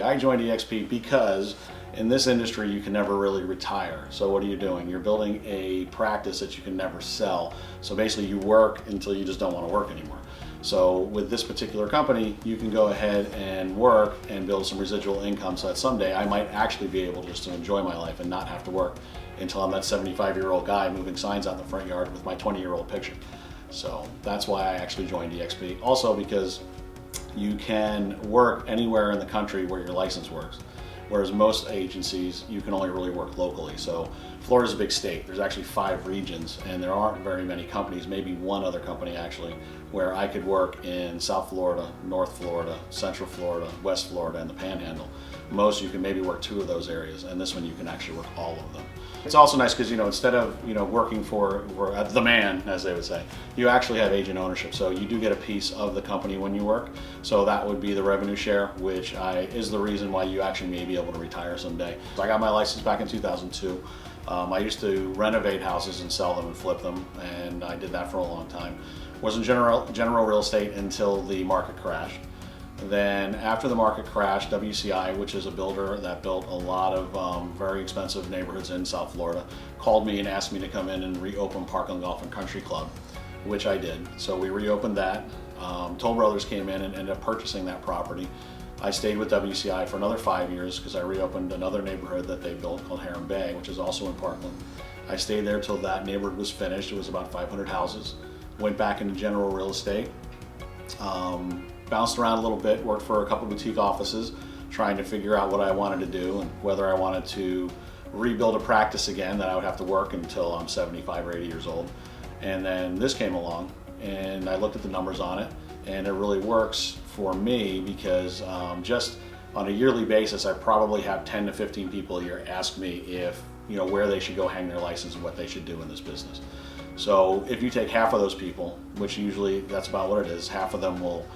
I joined EXP because in this industry you can never really retire. So what are you doing? You're building a practice that you can never sell. So basically you work until you just don't want to work anymore. So with this particular company, you can go ahead and work and build some residual income so that someday I might actually be able just to enjoy my life and not have to work until I'm that 75-year-old guy moving signs out in the front yard with my 20-year-old picture. So that's why I actually joined EXP. Also because you can work anywhere in the country where your license works, whereas most agencies you can only really work locally. So Florida's a big state. There's actually 5 regions, and there aren't very many companies, maybe one other company actually, where I could work in South Florida, North Florida, Central Florida, West Florida, and the Panhandle. Most you can maybe work 2 of those areas, and this one you can actually work all of them. It's also nice because instead of working for the man, as they would say, you actually have agent ownership. So you do get a piece of the company when you work. So that would be the revenue share, which is the reason why you actually may be able to retire someday. So I got my license back in 2002. I used to renovate houses and sell them and flip them, and I did that for a long time. Was in general real estate until the market crashed. Then after the market crashed, WCI, which is a builder that built a lot of very expensive neighborhoods in South Florida, called me and asked me to come in and reopen Parkland Golf and Country Club, which I did. So we reopened that. Toll Brothers came in and ended up purchasing that property. I stayed with WCI for another 5 years because I reopened another neighborhood that they built called Harem Bay, which is also in Parkland. I stayed there till that neighborhood was finished. It was about 500 houses. Went back into general real estate. Bounced around a little bit, worked for a couple boutique offices, trying to figure out what I wanted to do and whether I wanted to rebuild a practice again that I would have to work until I'm 75 or 80 years old. And then this came along, and I looked at the numbers on it, and it really works for me because just on a yearly basis, I probably have 10 to 15 people a year ask me if, where they should go hang their license and what they should do in this business. So if you take half of those people, which usually that's about what it is, half of them will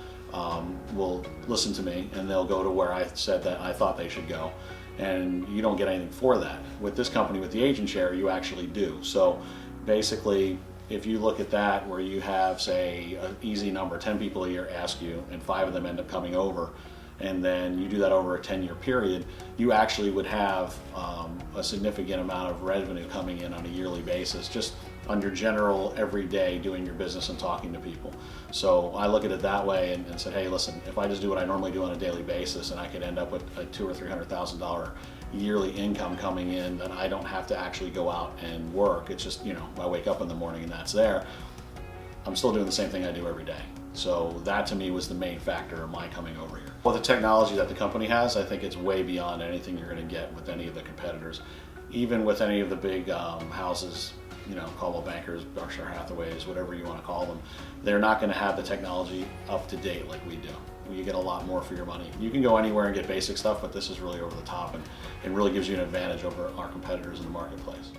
listen to me and they'll go to where I said that I thought they should go, and you don't get anything for that. With this company, with the agent share, you actually do. So basically, if you look at that where you have, say, an easy number, 10 people a year ask you and 5 of them end up coming over, and then you do that over a 10-year period, you actually would have a significant amount of revenue coming in on a yearly basis, just on your general everyday doing your business and talking to people. So I look at it that way and said, hey, listen, if I just do what I normally do on a daily basis and I could end up with a $200,000 or $300,000 yearly income coming in, then I don't have to actually go out and work. It's just, I wake up in the morning and that's there. I'm still doing the same thing I do every day. So that to me was the main factor of my coming over here. Well, the technology that the company has, I think it's way beyond anything you're going to get with any of the competitors. Even with any of the big houses, Coldwell Bankers, Berkshire Hathaways, whatever you want to call them, they're not going to have the technology up to date like we do. You get a lot more for your money. You can go anywhere and get basic stuff, but this is really over the top and it really gives you an advantage over our competitors in the marketplace.